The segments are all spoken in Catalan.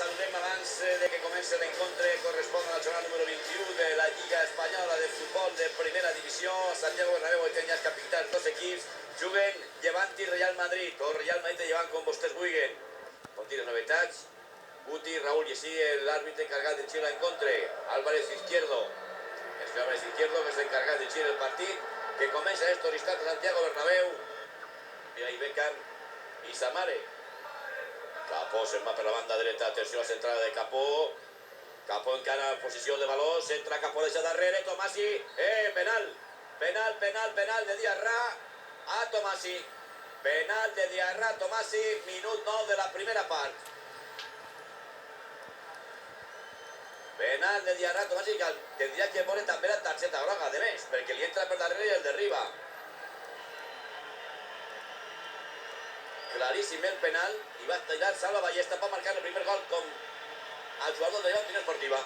saludem abans de que comenci l'encontre correspon a la jornada número 21 de la Lliga Espanyola de Futbol de Primera Divisió. A Santiago Bernabéu hi tenies capitals dos equips, juguen Llevant i Real Madrid, o Real Madrid i Llevant com vostès vulguin. Continuen novetats, Guti, Raúl i així l'àrbitre encargat de dirigir l'encontre, Álvarez Izquierdo. El senyor Álvarez Izquierdo, que és l'encargat de dirigir el partit, que comença a estos instants a Santiago Bernabéu. Mira ahí Beckham i Samare. Capó se'n va per la banda dreta, atenció a la centrada de Capó. Capó encara en posició de valor, centra Capó, deixa darrere, Tomasi, penal, penal de Diarra a Tomasi. Penal de Diarra, Tomasi, minut 9 de la primera part. Penal de Diarra, Tomasi, que tindria que veure també la targeta groga, de més, perquè li entra per darrere i el derriba. Claríssim el penal, i va tirar Salva Ballesta per marcar el primer gol com el jugador de Llevant Unió Esportiva.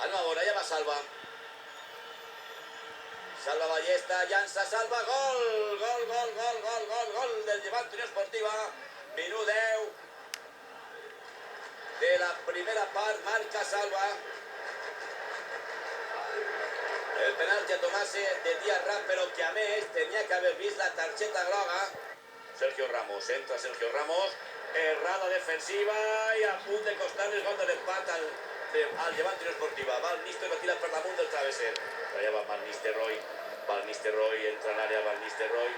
Anem a veure, allà va Salva. Salva Ballesta, llança Salva, gol del Llevant Unió Esportiva. Minut 10 de la primera part, marca Salva. El penalti a Tomasi de Diarra, però que a més tenia que haver vist la targeta groga. Sergio Ramos, entra Sergio Ramos, errada defensiva i a punt de costar el gol de l'empat al Llevant Unió Esportiva. Van Nistelrooy va tirar per damunt del travesser. Allà va Van Nistelrooy, entra en l'àrea Van Nistelrooy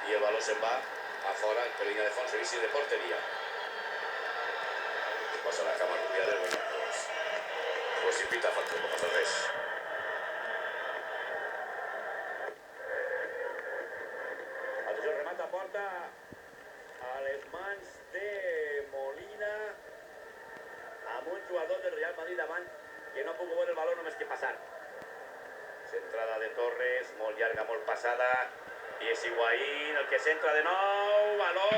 i el baló se'n va a fora per línia de fons, servici de porteria. Passa la cama rubiada, bueno, pues si pita falta, no passa res. Atenció, remata porta a les mans de Molina amb un jugador del Real Madrid davant que no ha pogut veure el baló només que passar. Centrada de Torres, molt llarga, molt passada, i és Higuaín el que centra de nou, baló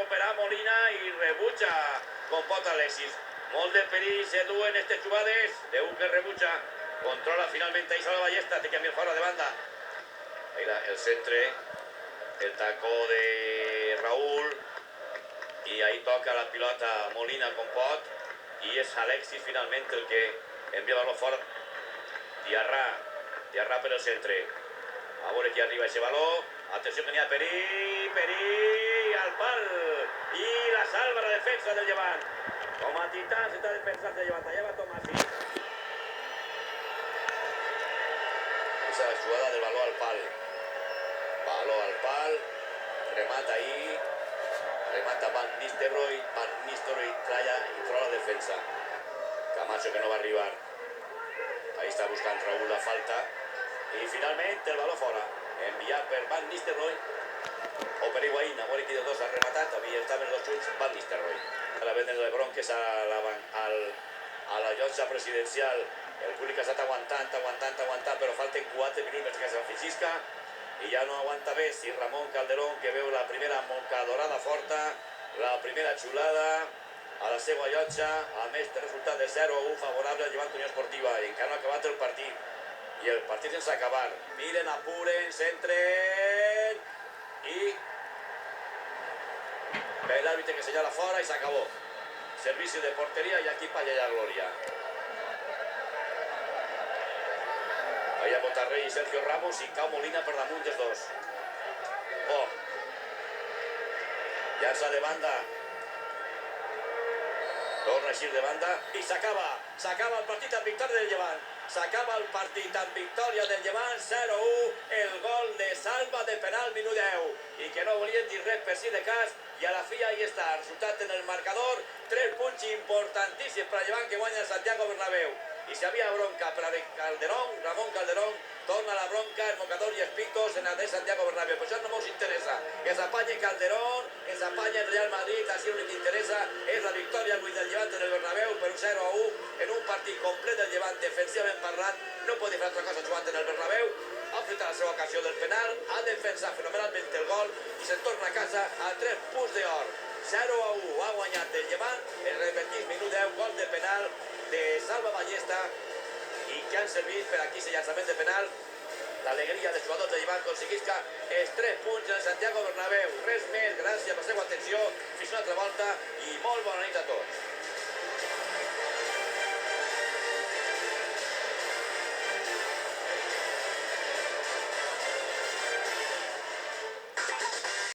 per a Molina i rebutja com pot Alexis. Molt de perill se duen aquestes jugades, de un que rebutja, controla finalment ahí Salva Ballesta, té que enviar fora de banda. Ahí el centre, el tacó de Raúl, i ahí toca la pilota Molina com pot, i és Alexis finalment el que envia el baló fora. Diarra per el centre, a veure qui arriba ese baló. Atenció que n'hi ha perill al pal, i la salva la defensa del Llevant. Com a titans està defensant del Llevant, allà va Tomasi. Esa jugada del baló al pal, remata ahí, remata Van Nistelrooy tralla i troba la defensa. Camacho que no va arribar, ahí està buscant Raúl la falta, i finalment el baló fora, enviat per Van Nistelrooy o per Higuaín. A veure qui de dos ha rematat, havia estat els dos xuts Van Nistelrooy. A la venda de Lebron, que és a la llotja presidencial, el públic ha estat aguantant, però falten 4 minuts perquè s'afixisca i ja no aguanta més. Si Ramon Calderón, que veu la primera mocadorada forta, la primera xulada a la seva llotja, a més de resultat de 0-1 favorable al Llevant Unió Esportiva, i encara no ha acabat el partit, i el partit sense acabar. Miren, apuren, centren, i ve l'àrbitre que senyala fora i s'acabó. Servici de porteria i aquí pa allà Glòria. Allà Botarrey i Sergio Ramos, i cau Molina per damunt dels dos. Llança de banda, torna a eixir de banda i s'acaba el partit amb victòria del Llevant. S'acaba el partit amb victòria del Llevant, 0-1, el gol de Salva de penal, minut 10, i que no volien dir res per si de cas, i a la fi ahí està, resultat en el marcador, 3 punts importantíssims per a Llevant, que guanya el Santiago Bernabéu. I si havia bronca per a Calderón, Ramon Calderón, torna la bronca, el mocador i els pitos en el de Santiago Bernabéu. Però això no ens interessa, que s'apanye Calderón, que s'apanye el Real Madrid, així l'únic que interessa és la victòria avui del Llevant en el Bernabéu per un 0-1 en un partit complet del Llevant, defensivament parlant, no pot fer altra cosa jugant en el Bernabéu. Ha fet la seva ocasió del penal, ha defensat fenomenalment el gol i se'n torna a casa a 3 punts d'or. 0-1 ha guanyat el Llevant, el repetís minut 10, gol de penal de Salva Ballesta, i que han servit per aquí ese llançament de penal. L'alegria dels jugadors de Llevant aconseguisca els 3 punts en Santiago Bernabéu. Res més, gràcies per la seva atenció, fins una altra volta i molt bona nit a tots.